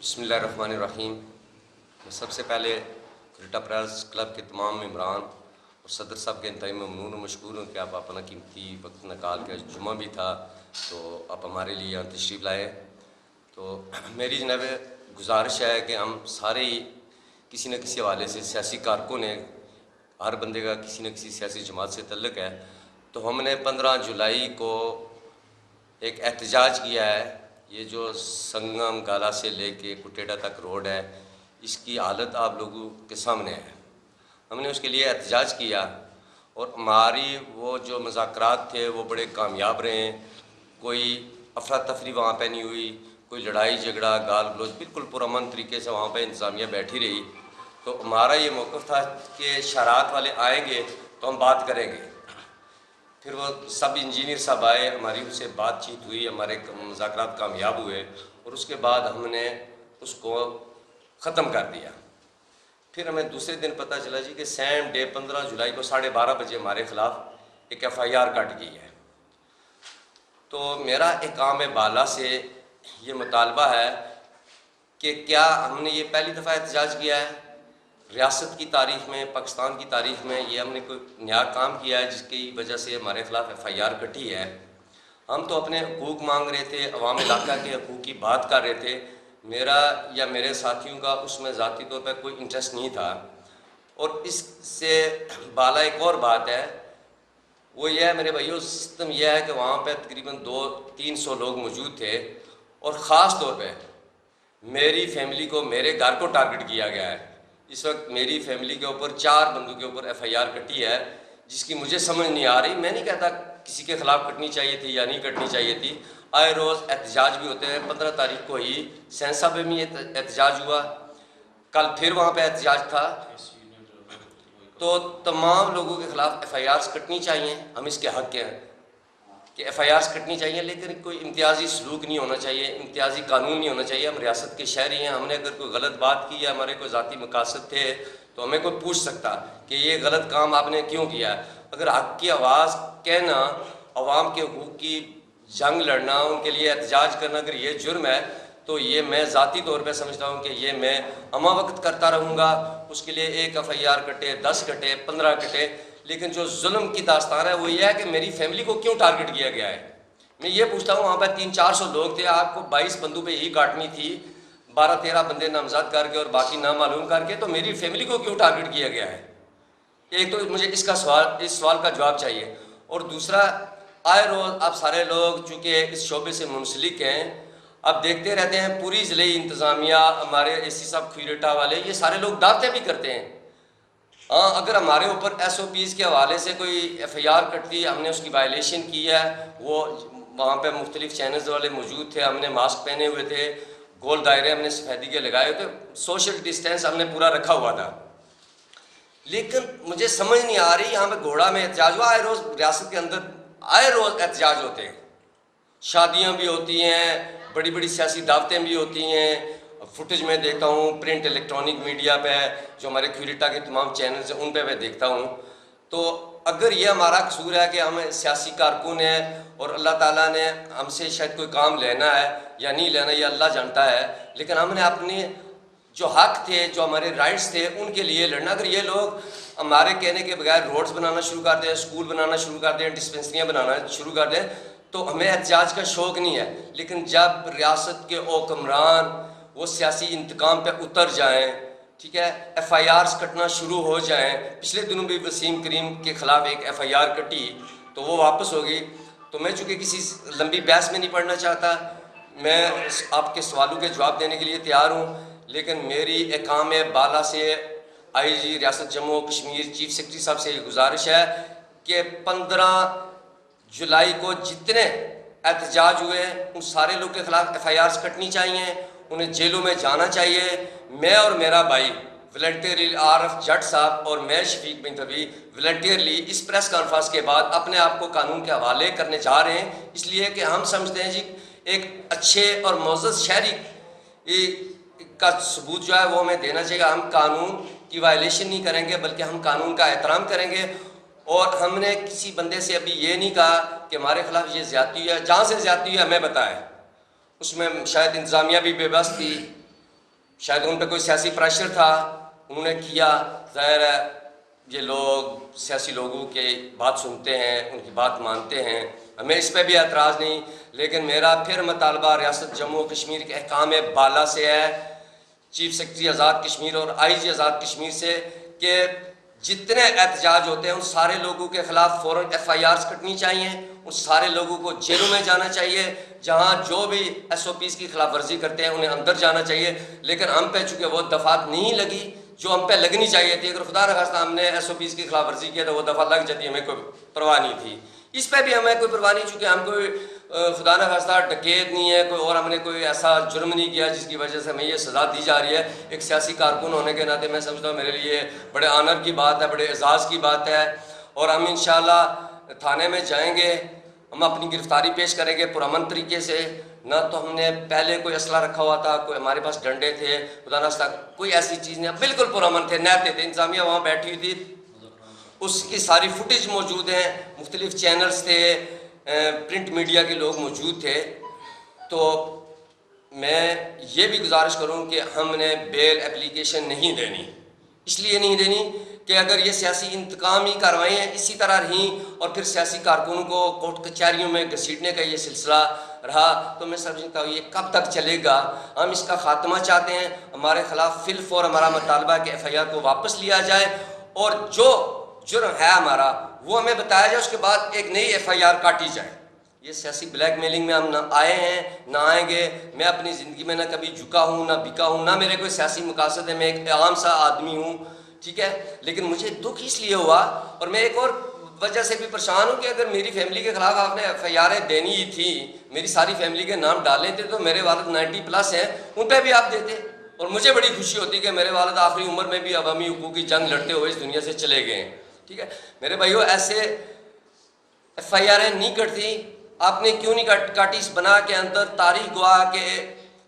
بسم اللہ الرحمن الرحیم۔ میں سب سے پہلے کوئٹہ پریس کلب کے تمام ممبران اور صدر صاحب کے انتہائی ممنون و مشکور ہوں کہ آپ اپنا قیمتی وقت نکال کے جمعہ بھی تھا تو آپ ہمارے لیے یہاں تشریف لائے۔ تو میری جناب گزارش ہے کہ ہم سارے ہی کسی نہ کسی حوالے سے سیاسی کارکن ہیں، ہر بندے کا کسی نہ کسی سیاسی جماعت سے تعلق ہے، تو ہم نے 15 جولائی کو ایک احتجاج کیا ہے۔ یہ جو سنگم گالا سے لے کے کٹیڑا تک روڈ ہے، اس کی حالت آپ لوگوں کے سامنے ہے۔ ہم نے اس کے لیے احتجاج کیا اور ہماری وہ جو مذاکرات تھے وہ بڑے کامیاب رہے ہیں۔ کوئی افراتفری وہاں پہ نہیں ہوئی، کوئی لڑائی جھگڑا گال گلوچ، بالکل پرامن طریقے سے وہاں پہ انتظامیہ بیٹھی رہی۔ تو ہمارا یہ موقف تھا کہ شرارت والے آئیں گے تو ہم بات کریں گے۔ پھر وہ سب انجینئر صاحب آئے، ہماری ان سے بات چیت ہوئی، ہمارے مذاکرات کامیاب ہوئے اور اس کے بعد ہم نے اس کو ختم کر دیا۔ پھر ہمیں دوسرے دن پتہ چلا کہ سیم ڈے 15 جولائی کو 12:30 بجے ہمارے خلاف ایک FIR کٹ گئی ہے۔ تو میرا احکام بالا سے یہ مطالبہ ہے کہ کیا ہم نے یہ پہلی دفعہ احتجاج کیا ہے؟ ریاست کی تاریخ میں، پاکستان کی تاریخ میں یہ ہم نے کوئی نیا کام کیا ہے جس کی وجہ سے ہمارے خلاف FIR کٹی ہے؟ ہم تو اپنے حقوق مانگ رہے تھے، عوام علاقہ کے حقوق کی بات کر رہے تھے۔ میرا یا میرے ساتھیوں کا اس میں ذاتی طور پہ کوئی انٹرسٹ نہیں تھا۔ اور اس سے بالا ایک اور بات ہے، وہ یہ ہے میرے بھائیو، سسٹم یہ ہے کہ وہاں پہ تقریباً 200-300 لوگ موجود تھے اور خاص طور پہ میری فیملی کو، میرے گھر کو ٹارگٹ کیا گیا ہے۔ اس وقت میری فیملی کے اوپر 4 بندوں کے اوپر FIR کٹی ہے، جس کی مجھے سمجھ نہیں آ رہی۔ میں نہیں کہتا کسی کے خلاف کٹنی چاہیے تھی یا نہیں کٹنی چاہیے تھی۔ آئے روز احتجاج بھی ہوتے ہیں۔ 15 تاریخ کو ہی سینسا پہ بھی احتجاج ہوا، کل پھر وہاں پہ احتجاج تھا۔ تو تمام لوگوں کے خلاف FIRs کٹنی چاہیے، ہم اس کے حق کے ہیں کہ FIRs کٹنی چاہیے، لیکن کوئی امتیازی سلوک نہیں ہونا چاہیے، امتیازی قانون نہیں ہونا چاہیے۔ ہم ریاست کے شہری ہیں، ہم نے اگر کوئی غلط بات کی یا ہمارے کوئی ذاتی مقاصد تھے تو ہمیں کوئی پوچھ سکتا کہ یہ غلط کام آپ نے کیوں کیا ہے۔ اگر حق کی آواز کہنا، عوام کے حقوق کی جنگ لڑنا، ان کے لیے احتجاج کرنا اگر یہ جرم ہے تو یہ میں ذاتی طور پہ سمجھتا ہوں کہ یہ میں ہمہ وقت کرتا رہوں گا۔ اس کے لیے ایک FIR کٹے، 10 کٹے، 15 کٹے، لیکن جو ظلم کی داستان ہے وہ یہ ہے کہ میری فیملی کو کیوں ٹارگٹ کیا گیا ہے۔ میں یہ پوچھتا ہوں، وہاں پہ 300-400 لوگ تھے، آپ کو 22 بندوں پہ یہی کاٹنی تھی، 12-13 بندے نامزد کر کے اور باقی نامعلوم کر کے، تو میری فیملی کو کیوں ٹارگٹ کیا گیا ہے؟ ایک تو مجھے اس سوال کا جواب چاہیے۔ اور دوسرا، آئے روز آپ سارے لوگ چونکہ اس شعبے سے منسلک ہیں، اب دیکھتے رہتے ہیں پوری ضلعی انتظامیہ، ہمارے AC صاحب کھویرٹا والے، یہ سارے لوگ دعوتیں بھی کرتے ہیں۔ ہاں، اگر ہمارے اوپر SOPs کے حوالے سے کوئی FIR کٹتی، ہم نے اس کی وائلیشن کی ہے، وہ وہاں پہ مختلف چینلز والے موجود تھے، ہم نے ماسک پہنے ہوئے تھے، گول دائرے ہم نے سفیدی کے لگائے ہوئے تھے، سوشل ڈسٹینس ہم نے پورا رکھا ہوا تھا، لیکن مجھے سمجھ نہیں آ رہی۔ یہاں پہ گھوڑا میں احتجاج ہوا، آئے روز ریاست کے اندر آئے روز احتجاج ہوتے ہیں، شادیاں بھی ہوتی ہیں، بڑی بڑی سیاسی دعوتیں بھی ہوتی ہیں۔ فوٹیج میں دیکھتا ہوں پرنٹ الیکٹرانک میڈیا پہ، جو ہمارے کھویرٹا کے تمام چینلز ہیں ان پہ میں دیکھتا ہوں۔ تو اگر یہ ہمارا قصور ہے کہ ہم سیاسی کارکن ہیں اور اللہ تعالیٰ نے ہم سے شاید کوئی کام لینا ہے یا نہیں لینا، یہ اللہ جانتا ہے، لیکن ہم نے اپنے جو حق تھے، جو ہمارے رائٹس تھے، ان کے لیے لڑنا۔ اگر یہ لوگ ہمارے کہنے کے بغیر روڈز بنانا شروع کر دیں، اسکول بنانا شروع کر دیں، ڈسپنسریاں بنانا شروع کر دیں، تو ہمیں احتجاج کا شوق نہیں ہے۔ لیکن جب ریاست کے حکمران وہ سیاسی انتقام پہ اتر جائیں، ٹھیک ہے، FIRs کٹنا شروع ہو جائیں، پچھلے دنوں بھی وسیم کریم کے خلاف ایک FIR کٹی تو وہ واپس ہوگی۔ تو میں چونکہ کسی لمبی بحث میں نہیں پڑھنا چاہتا، میں آپ کے سوالوں کے جواب دینے کے لیے تیار ہوں، لیکن میری احکام بالا سے IG ریاست جموں و کشمیر چیف سیکرٹری صاحب سے یہ گزارش ہے کہ 15 جولائی کو جتنے احتجاج ہوئے ان سارے لوگ کے خلاف FIRs کٹنی چاہیے، انہیں جیلوں میں جانا چاہیے۔ میں اور میرا بھائی والنٹیئرلی عارف جٹ صاحب اور میں شفیق بن طبی والنٹیئرلی اس پریس کانفرنس کے بعد اپنے آپ کو قانون کے حوالے کرنے جا رہے ہیں، اس لیے کہ ہم سمجھتے ہیں ایک اچھے اور معزز شہری کا ثبوت جو ہے وہ ہمیں دینا چاہیے۔ ہم قانون کی وائلیشن نہیں کریں گے بلکہ ہم قانون کا احترام کریں گے۔ اور ہم نے کسی بندے سے ابھی یہ نہیں کہا کہ ہمارے خلاف یہ زیادتی ہے، جہاں سے زیادتی ہے ہمیں بتائے، اس میں شاید انتظامیہ بھی بے بس تھی، شاید ان پہ کوئی سیاسی پریشر تھا، انہوں نے کیا، ظاہر ہے یہ لوگ سیاسی لوگوں کے بات سنتے ہیں، ان کی بات مانتے ہیں، ہمیں اس پہ بھی اعتراض نہیں، لیکن میرا پھر مطالبہ ریاست جموں و کشمیر کے احکام بالا سے ہے، چیف سیکرٹری آزاد کشمیر اور آئی جی آزاد کشمیر سے، کہ جتنے احتجاج ہوتے ہیں ان سارے لوگوں کے خلاف فوراً ایف آئی آرز کٹنی چاہیے، ان سارے لوگوں کو جیلوں میں جانا چاہیے، جہاں جو بھی ایس او پیز کی خلاف ورزی کرتے ہیں انہیں اندر جانا چاہیے، لیکن ہم پہ چونکہ وہ دفعات نہیں لگی جو ہم پہ لگنی چاہیے تھی، اگر خدا نخواستہ ہم نے ایس او پیز کی خلاف ورزی کیا تو وہ دفعہ لگ جاتی، ہمیں کوئی پرواہ نہیں تھی، اس پہ بھی ہمیں کوئی پرواہ نہیں، چونکہ ہم کوئی خدا نخواستہ ڈکیت نہیں ہے کوئی، اور ہم نے کوئی ایسا جرم نہیں کیا جس کی وجہ سے ہمیں یہ سزا دی جا رہی ہے۔ ایک سیاسی کارکن ہونے کے ناطے میں سمجھتا ہوں میرے لیے بڑے آنر کی بات ہے، بڑے اعزاز کی بات ہے، اور ہم انشاءاللہ تھانے میں جائیں گے، ہم اپنی گرفتاری پیش کریں گے پرامن طریقے سے، نہ تو ہم نے پہلے کوئی اسلحہ رکھا ہوا تھا، کوئی ہمارے پاس ڈنڈے تھے، خدا نخواستہ کوئی ایسی چیز نہیں، بالکل پرامن تھے، نیتے تھے، انتظامیہ وہاں بیٹھی ہوئی تھی، اس کی ساری فوٹیج موجود ہیں، مختلف چینلز تھے، پرنٹ میڈیا کے لوگ موجود تھے۔ تو میں یہ بھی گزارش کروں کہ ہم نے بیل اپلیکیشن نہیں دینی، اس لیے نہیں دینی کہ اگر یہ سیاسی انتقامی کارروائیاں اسی طرح رہیں اور پھر سیاسی کارکنوں کو کورٹ کچہریوں میں گھسیٹنے کا یہ سلسلہ رہا تو میں سمجھتا ہوں یہ کب تک چلے گا۔ ہم اس کا خاتمہ چاہتے ہیں، ہمارے خلاف فی الفور ہمارا مطالبہ ہے کہ ایف آئی آر کو واپس لیا جائے، اور جو جرم ہے ہمارا وہ ہمیں بتایا جائے، اس کے بعد ایک نئی ایف آئی آر کاٹی جائے۔ یہ سیاسی بلیک میلنگ میں ہم نہ آئے ہیں نہ آئیں گے، میں اپنی زندگی میں نہ کبھی جھکا ہوں نہ بکا ہوں، نہ میرے کوئی سیاسی مقاصد ہے، میں ایک عام سا آدمی ہوں، ٹھیک ہے، لیکن مجھے دکھ اس لیے ہوا، اور میں ایک اور وجہ سے بھی پریشان ہوں کہ اگر میری فیملی کے خلاف آپ نے ایف آئی آریں دینی ہی تھی، میری ساری فیملی کے نام ڈالے تھے، تو میرے والد 90+ ہیں، ان پہ بھی آپ دیتے، اور مجھے بڑی خوشی ہوتی کہ میرے والد آخری عمر میں بھی عوامی حقوق کی جنگ لڑتے ہوئے اس دنیا سے چلے گئے ہیں، ٹھیک ہے میرے بھائیو، ایسے ایف آئی آریں نہیں کٹتی، آپ نے کیوں نہیں کاٹی؟ اس بنا کے اندر تاریخ گواہ کہ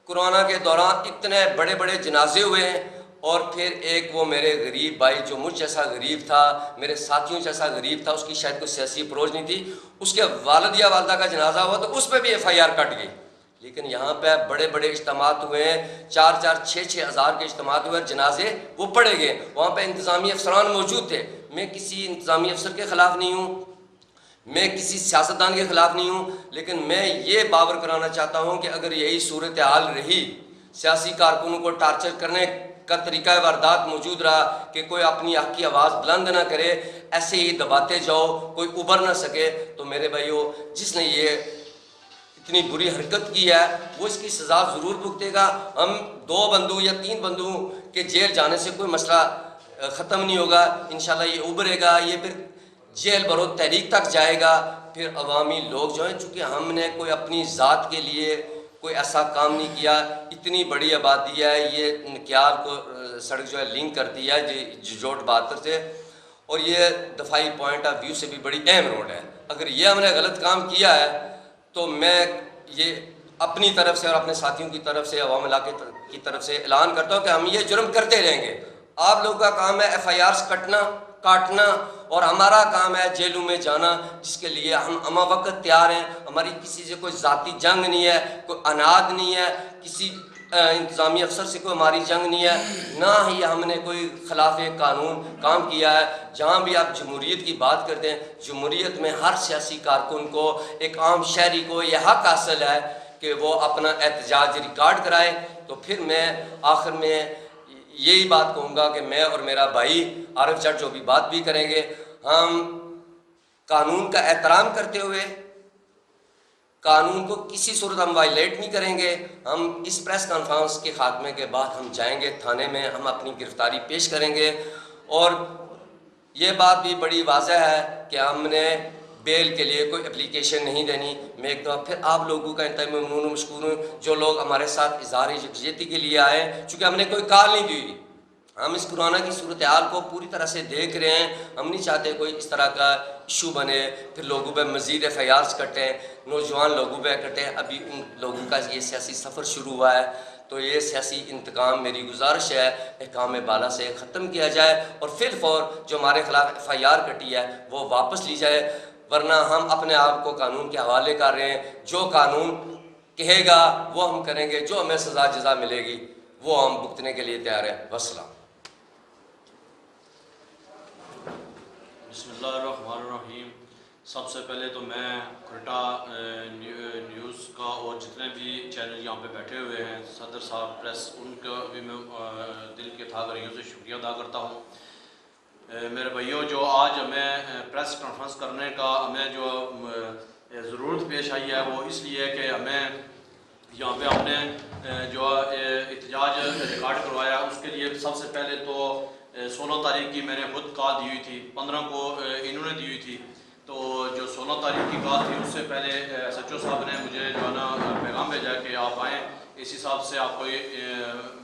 کورونا کے دوران اتنے بڑے بڑے جنازے ہوئے ہیں، اور پھر ایک وہ میرے غریب بھائی جو مجھ جیسا غریب تھا، میرے ساتھیوں جیسا غریب تھا، اس کی شاید کوئی سیاسی اپروچ نہیں تھی، اس کے والد یا والدہ کا جنازہ ہوا تو اس پہ بھی ایف آئی آر کٹ گئی، لیکن یہاں پہ بڑے بڑے اجتماعات ہوئے ہیں، 4-6 ہزار کے اجتماعات ہوئے، جنازے وہ پڑے گئے، وہاں پہ انتظامی افسران موجود تھے، میں کسی انتظامی افسر کے خلاف نہیں ہوں، میں کسی سیاستدان کے خلاف نہیں ہوں، لیکن میں یہ باور کرانا چاہتا ہوں کہ اگر یہی صورتحال رہی، سیاسی کارکنوں کو ٹارچر کرنے کا طریقہ واردات موجود رہا کہ کوئی اپنی حق کی آواز بلند نہ کرے، ایسے ہی دباتے جاؤ، کوئی ابھر نہ سکے، تو میرے بھائیو جس نے یہ اتنی بری حرکت کی ہے وہ اس کی سزا ضرور بھگتے گا۔ ہم 2 بندوں یا 3 بندوں کے جیل جانے سے کوئی مسئلہ ختم نہیں ہوگا، انشاءاللہ یہ ابھرے گا، یہ پھر جیل برو تحریک تک جائے گا، پھر عوامی لوگ جو ہیں، چونکہ ہم نے کوئی اپنی ذات کے لیے کوئی ایسا کام نہیں کیا، اتنی بڑی آبادی ہے، یہ نکیال کو سڑک جو ہے لنک کرتی ہے جوٹ بہادر سے، اور یہ دفاعی پوائنٹ آف ویو سے بھی بڑی اہم روڈ ہے، اگر یہ ہم نے غلط کام کیا ہے تو میں یہ اپنی طرف سے اور اپنے ساتھیوں کی طرف سے، عوام علاقے کی طرف سے اعلان کرتا ہوں کہ ہم یہ جرم کرتے رہیں گے۔ آپ لوگوں کا کام ہے ایف آئی آرز کاٹنا، اور ہمارا کام ہے جیلوں میں جانا، جس کے لیے ہم ہمہ وقت تیار ہیں، ہماری کسی سے کوئی ذاتی جنگ نہیں ہے، کوئی اناد نہیں ہے، کسی انتظامی افسر سے کوئی ہماری جنگ نہیں ہے، نہ ہی ہم نے کوئی خلاف قانون کام کیا ہے۔ جہاں بھی آپ جمہوریت کی بات کرتے ہیں، جمہوریت میں ہر سیاسی کارکن کو، ایک عام شہری کو یہ حق حاصل ہے کہ وہ اپنا احتجاج ریکارڈ کرائے۔ تو پھر میں آخر میں یہی بات کہوں گا کہ میں اور میرا بھائی عارف جٹ جو بھی بات بھی کریں گے، ہم قانون کا احترام کرتے ہوئے قانون کو کسی صورت ہم وائلیٹ نہیں کریں گے۔ ہم اس پریس کانفرنس کے خاتمے کے بعد ہم جائیں گے تھانے میں، ہم اپنی گرفتاری پیش کریں گے، اور یہ بات بھی بڑی واضح ہے کہ ہم نے بیل کے لیے کوئی اپلیکیشن نہیں دینی۔ میں ایک دفعہ پھر آپ لوگوں کا انتہائی ممنون و مشکور ہوں جو لوگ ہمارے ساتھ اظہار یکجہتی کے لیے آئے، چونکہ ہم نے کوئی کال نہیں دی، ہم اس کورونا کی صورتحال کو پوری طرح سے دیکھ رہے ہیں، ہم نہیں چاہتے کوئی اس طرح کا ایشو بنے، پھر لوگوں پہ مزید ایف آئی آرز کٹیں، نوجوان لوگوں پہ کٹیں۔ ابھی ان لوگوں کا یہ سیاسی سفر شروع ہوا ہے، تو یہ سیاسی انتقام میری گزارش ہے احکام بالا سے ختم کیا جائے، اور فی الفور جو ہمارے خلاف ایف آئی آر کٹی ہے وہ واپس لی جائے، ورنہ ہم اپنے آپ کو قانون کے حوالے کر رہے ہیں، جو قانون کہے گا وہ ہم کریں گے، جو ہمیں سزا جزا ملے گی وہ ہم بھگتنے کے لیے تیار ہیں. وسلام. بسم اللہ الرحمن الرحیم. سب سے پہلے تو میں کھرٹا نیوز کا اور جتنے بھی چینل یہاں پہ بیٹھے ہوئے ہیں صدر صاحب پریس ان کا بھی میں دل کے تھا گریوں سے شکریہ ادا کرتا ہوں. میرے بھائیوں جو آج ہمیں پریس کانفرنس کرنے کا ہمیں جو ضرورت پیش آئی ہے وہ اس لیے کہ ہمیں یہاں پہ ہم نے جو احتجاج ریکارڈ کروایا اس کے لیے سب سے پہلے تو 16 تاریخ کی میں نے خود کال دی ہوئی تھی, 15 کو انہوں نے دی ہوئی تھی. تو جو 16 تاریخ کی کال تھی اس سے پہلے ایس ایچ او صاحب نے مجھے جو ہے نا پیغام بھیجا کہ آپ آئیں, اے سی صاحب سے آپ کو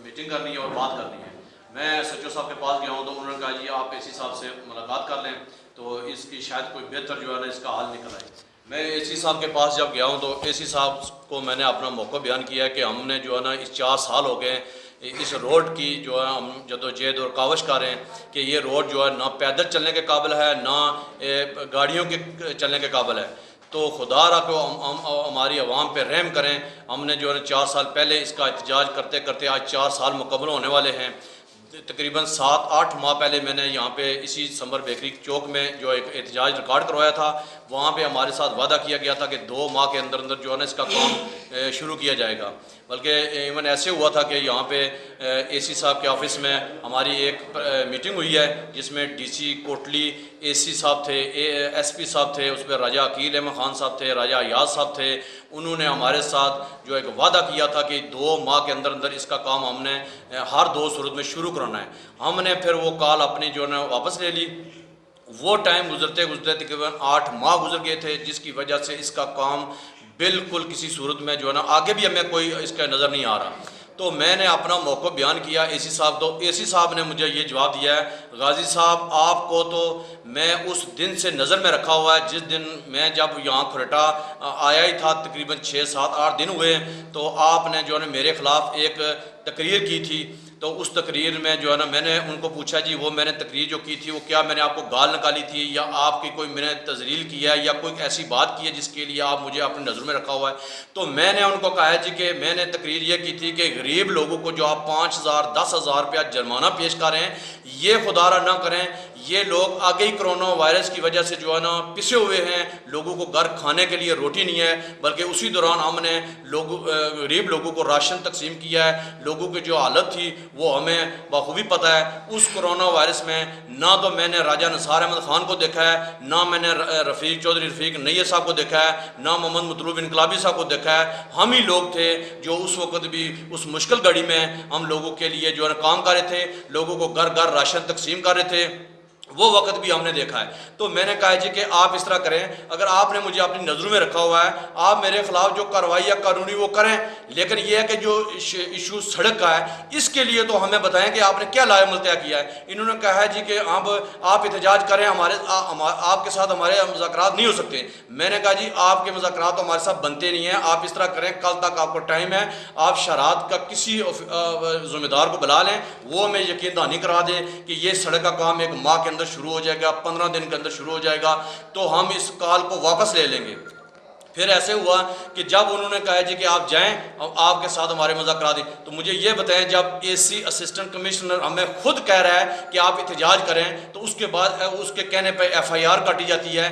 میٹنگ کرنی ہے اور بات کرنی ہے. میں ایس ایچ او صاحب کے پاس گیا ہوں تو انہوں نے کہا جی آپ اے سی صاحب سے ملاقات کر لیں تو اس کی شاید کوئی بہتر جو ہے نا اس کا حل نکل آئے. میں اے سی صاحب کے پاس جب گیا ہوں تو اے سی صاحب کو میں نے اپنا موقع بیان کیا ہے کہ ہم نے جو ہے نا اس 4 سال ہو گئے اس روڈ کی جو ہے ہم جدوجہد اور کاوش کر رہے ہیں کہ یہ روڈ جو ہے نہ پیدل چلنے کے قابل ہے نہ گاڑیوں کے چلنے کے قابل ہے. تو خدا را کو ہماری عوام پہ رحم کریں. ہم نے جو ہے 4 سال پہلے اس کا احتجاج کرتے کرتے آج 4 سال مکمل ہونے والے ہیں. تقریباً 7-8 ماہ پہلے میں نے یہاں پہ اسی سمر بیکری چوک میں جو ایک احتجاج ریکارڈ کروایا تھا. وہاں پہ ہمارے ساتھ وعدہ کیا گیا تھا کہ 2 ماہ کے اندر جو ہے نا اس کا کام شروع کیا جائے گا. بلکہ ایون ایسے ہوا تھا کہ یہاں پہ اے سی صاحب کے آفس میں ہماری ایک میٹنگ ہوئی ہے جس میں ڈی سی کوٹلی, اے سی صاحب تھے, ایس پی صاحب تھے, اس پہ راجہ عقیل احمد خان صاحب تھے, راجہ ایاز صاحب تھے. انہوں نے ہمارے ساتھ جو ایک وعدہ کیا تھا کہ 2 ماہ کے اندر اندر اس کا کام ہم نے ہر 2 صورت میں شروع کرانا ہے. ہم نے پھر وہ کال اپنی جو ہے نا واپس لے لی. وہ ٹائم گزرتے گزرتے تقریباً 8 ماہ گزر گئے تھے جس کی وجہ سے اس کا کام بالکل کسی صورت میں جو ہے نا آگے بھی ہمیں کوئی اس کا نظر نہیں آ رہا. تو میں نے اپنا موقع بیان کیا اے سی صاحب, تو اے سی صاحب نے مجھے یہ جواب دیا ہے غازی صاحب آپ کو تو میں اس دن سے نظر میں رکھا ہوا ہے جس دن میں جب یہاں کھرٹا آیا ہی تھا تقریباً 6-7-8 دن ہوئے تو آپ نے جو ہے نا میرے خلاف ایک تقریر کی تھی. تو اس تقریر میں جو ہے نا میں نے ان کو پوچھا جی وہ میں نے تقریر جو کی تھی وہ کیا میں نے آپ کو گال نکالی تھی یا آپ کی کوئی میں نے تذلیل کیا ہے یا کوئی ایسی بات کی ہے جس کے لیے آپ مجھے اپنی نظر میں رکھا ہوا ہے. تو میں نے ان کو کہا ہے جی کہ میں نے تقریر یہ کی تھی کہ غریب لوگوں کو جو آپ 5,000-10,000 روپیہ جرمانہ پیش کر رہے ہیں یہ خدا را نہ کریں. یہ لوگ آگے ہی کرونا وائرس کی وجہ سے جو ہے نا پسے ہوئے ہیں, لوگوں کو گھر کھانے کے لیے روٹی نہیں ہے, بلکہ اسی دوران ہم نے غریب لوگوں کو راشن تقسیم کیا ہے. لوگوں کی جو حالت تھی وہ ہمیں بخوبی پتہ ہے. اس کرونا وائرس میں نہ تو میں نے راجہ نثار احمد خان کو دیکھا ہے, نہ میں نے چودھری رفیق نیہ صاحب کو دیکھا ہے, نہ محمد مطلوب انقلابی صاحب کو دیکھا ہے. ہم ہی لوگ تھے جو اس وقت بھی اس مشکل گھڑی میں ہم لوگوں کے لیے جو ہے کام کر رہے تھے, لوگوں کو گھر گھر راشن تقسیم کر رہے تھے. وہ وقت بھی ہم نے دیکھا ہے. تو میں نے کہا جی کہ آپ اس طرح کریں, اگر آپ نے مجھے اپنی نظروں میں رکھا ہوا ہے آپ میرے خلاف جو کارروائی یا قانونی وہ کریں, لیکن یہ ہے کہ جو ایشو سڑک کا ہے اس کے لیے تو ہمیں بتائیں کہ آپ نے کیا لائے ملتیا کیا ہے. انہوں نے کہا ہے جی کہ اب آپ احتجاج کریں, آپ کے ساتھ ہمارے مذاکرات نہیں ہو سکتے. میں نے کہا جی آپ کے مذاکرات تو ہمارے ساتھ بنتے نہیں ہیں, آپ اس طرح کریں کل تک آپ کو ٹائم ہے, آپ شرائط کا کسی ذمہ دار کو بلا لیں, وہ ہمیں یقین دہانی کرا دیں کہ یہ سڑک کا کام 1 ماہ کے اندر شروع ہو جائے گا, 15 دن کے اندر شروع ہو جائے گا, تو ہم اس کال کو واپس لے لیں گے. پھر ایسے ہوا کہ جب انہوں نے کہا جی کہ آپ جائیں آپ کے ساتھ ہمارے مذاکرات, تو مجھے یہ بتائیں جب اے سی اسسٹنٹ کمشنر ہمیں خود کہہ رہا ہے کہ آپ احتجاج کریں تو اس کے بعد اس کے کہنے پہ ایف آئی آر کاٹی جاتی ہے.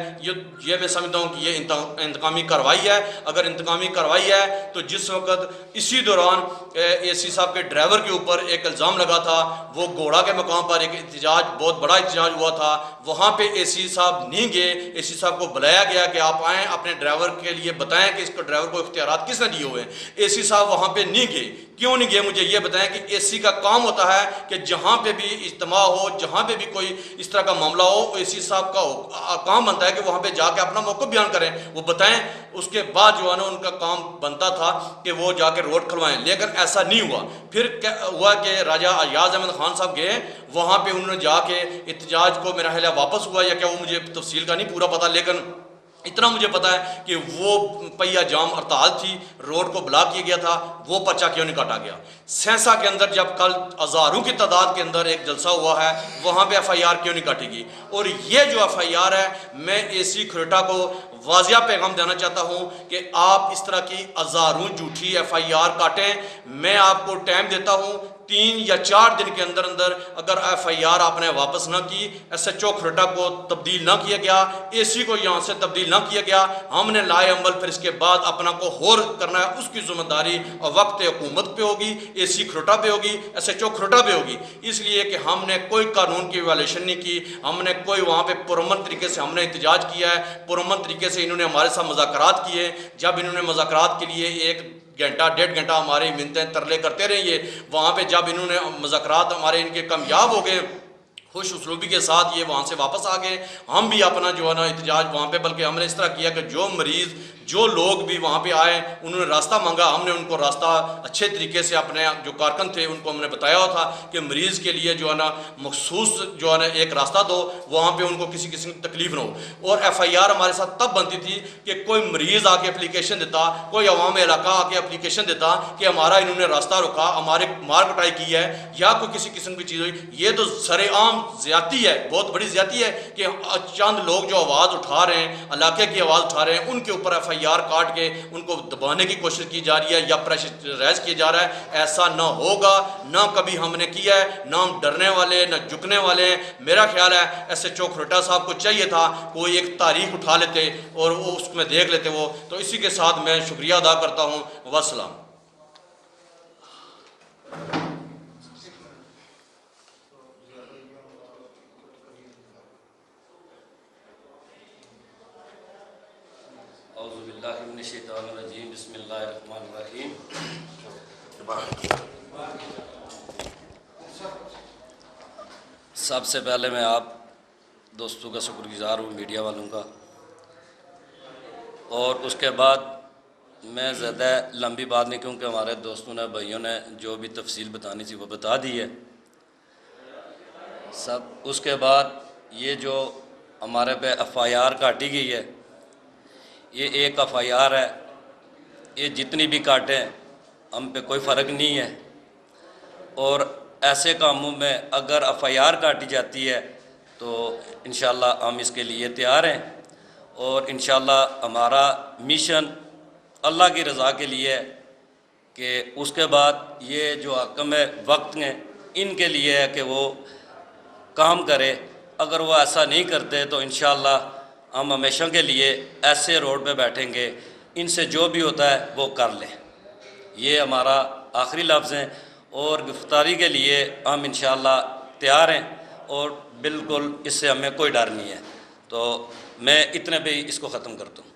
یہ میں سمجھتا ہوں کہ یہ انتقامی کارروائی ہے. اگر انتقامی کارروائی ہے تو جس وقت اسی دوران اے سی صاحب کے ڈرائیور کے اوپر ایک الزام لگا تھا, وہ گھوڑا کے مقام پر ایک احتجاج بہت بڑا احتجاج ہوا تھا, وہاں پہ اے سی صاحب نہیں گئے. اے سی صاحب کو بلایا گیا کہ آپ آئیں اپنے ڈرائیور کے لیے بتائیں کہ اس کو ڈرائیور کو اختیارات کس نے دیے ہوئے ہیں. اے سی صاحب وہاں پہ نہیں گئے. کیوں نہیں گئے مجھے یہ بتائیں کہ اے سی کا کام ہوتا ہے کہ جہاں پہ بھی اجتماع ہو, جہاں پہ بھی کوئی اس طرح کا معاملہ ہو, اے سی صاحب کا کام بنتا ہے کہ وہاں پہ جا کے اپنا موقف بیان کریں, وہ بتائیں. اس کے بعد جو ہے نا ان کا کام بنتا تھا کہ وہ جا کے روڈ کھلوائیں, لیکن ایسا نہیں ہوا. پھر ہوا کہ راجہ ایاز احمد خان صاحب گئے, وہاں پہ انہوں نے جا کے احتجاج کو میرا خیال واپس ہوا یا کیا وہ مجھے تفصیل کا نہیں پورا پتا, لیکن اتنا مجھے پتا ہے کہ وہ پہیا جام ہڑتال تھی, روڈ کو بلاک کیا گیا تھا, وہ پرچہ کیوں نہیں کاٹا گیا. سینسا کے اندر جب کل ہزاروں کی تعداد کے اندر ایک جلسہ ہوا ہے, وہاں پہ ایف آئی آر کیوں نہیں کاٹی گئی. اور یہ جو ایف آئی آر ہے, میں اے سی کھرٹا کو واضح پیغام دینا چاہتا ہوں کہ آپ اس طرح کی ہزاروں جھوٹی FIR کاٹیں. میں آپ کو ٹائم دیتا ہوں 3 یا 4 دن کے اندر اگر FIR آپ نے واپس نہ کی، SHO کھرٹا کو تبدیل نہ کیا گیا، AC کو یہاں سے تبدیل نہ کیا گیا، ہم نے لائے عمل پھر اس کے بعد اپنا کو اور کرنا ہے. اس کی ذمہ داری اور وقت حکومت پہ ہوگی، AC کھرٹا پہ ہوگی، SHO کھرٹا پہ ہوگی. اس لیے کہ ہم نے کوئی قانون کی وائلیشن نہیں کی، ہم نے کوئی وہاں پہ پرامن طریقے سے ہم نے احتجاج کیا ہے. پرامن طریقے سے انہوں نے ہمارے ساتھ مذاکرات کیے. جب انہوں نے مذاکرات کے لیے 1 گھنٹہ 1.5 گھنٹہ ہماری منتیں ترلے کرتے رہیے، وہاں پہ جب انہوں نے مذاکرات ہمارے ان کے کامیاب ہو گئے، خوش اسلوبی کے ساتھ یہ وہاں سے واپس آ گئے. ہم بھی اپنا جو ہے نا احتجاج وہاں پہ، بلکہ ہم نے اس طرح کیا کہ جو مریض جو لوگ بھی وہاں پہ آئے انہوں نے راستہ مانگا، ہم نے ان کو راستہ اچھے طریقے سے اپنے جو کارکن تھے ان کو ہم نے بتایا ہوا تھا کہ مریض کے لیے جو ہے نا مخصوص جو ہے نا ایک راستہ دو، وہاں پہ ان کو کسی قسم کی تکلیف نہ ہو. اور FIR ہمارے ساتھ تب بنتی تھی کہ کوئی مریض آ کے اپلیکیشن دیتا، کوئی عوام علاقہ آ کے اپلیکیشن دیتا کہ ہمارا انہوں نے راستہ روکا، ہمارے مار کٹائی کی ہے یا کوئی کسی قسم کی چیز ہوئی. یہ تو سر عام زیادتی ہے، بہت بڑی زیادتی ہے کہ چند لوگ جو آواز اٹھا رہے ہیں، علاقے کی آواز اٹھا رہے ہیں، ان کے اوپر FIR کاٹ کے ان کو دبانے کی کوشش کی جا رہی ہے یا پریشرائز کیا جا رہا ہے. ایسا نہ ہوگا، نہ کبھی ہم نے کیا ہے، نہ ہم ڈرنے والے نہ جھکنے والے ہیں. میرا خیال ہے SHO کھرٹا صاحب کو چاہیے تھا کوئی ایک تاریخ اٹھا لیتے اور وہ اس میں دیکھ لیتے وہ. تو اسی کے ساتھ میں شکریہ ادا کرتا ہوں. والسلام. اعوذ باللہ من الشیطان الرجیم. بسم اللہ الرحمن الرحیم. سب سے پہلے میں آپ دوستوں کا شکر گزار ہوں، میڈیا والوں کا، اور اس کے بعد میں زیادہ لمبی بات نہیں، کیونکہ ہمارے دوستوں نے بھائیوں نے جو بھی تفصیل بتانی تھی وہ بتا دی ہے سب. اس کے بعد یہ جو ہمارے پہ FIR کاٹی گئی ہے، یہ ایک FIR ہے، یہ جتنی بھی کاٹیں ہم پہ کوئی فرق نہیں ہے. اور ایسے کاموں میں اگر FIR کاٹی جاتی ہے تو انشاءاللہ ہم اس کے لیے تیار ہیں، اور انشاءاللہ ہمارا مشن اللہ کی رضا کے لیے ہے کہ اس کے بعد یہ جو حاکم وقت ہیں ان کے لیے ہے کہ وہ کام کرے. اگر وہ ایسا نہیں کرتے تو انشاءاللہ ہم ہمیشہ کے لیے ایسے روڈ پہ بیٹھیں گے، ان سے جو بھی ہوتا ہے وہ کر لیں. یہ ہمارا آخری لفظ ہیں، اور گرفتاری کے لیے ہم انشاءاللہ تیار ہیں، اور بالکل اس سے ہمیں کوئی ڈر نہیں ہے. تو میں اتنے پہ ہی اس کو ختم کرتا ہوں.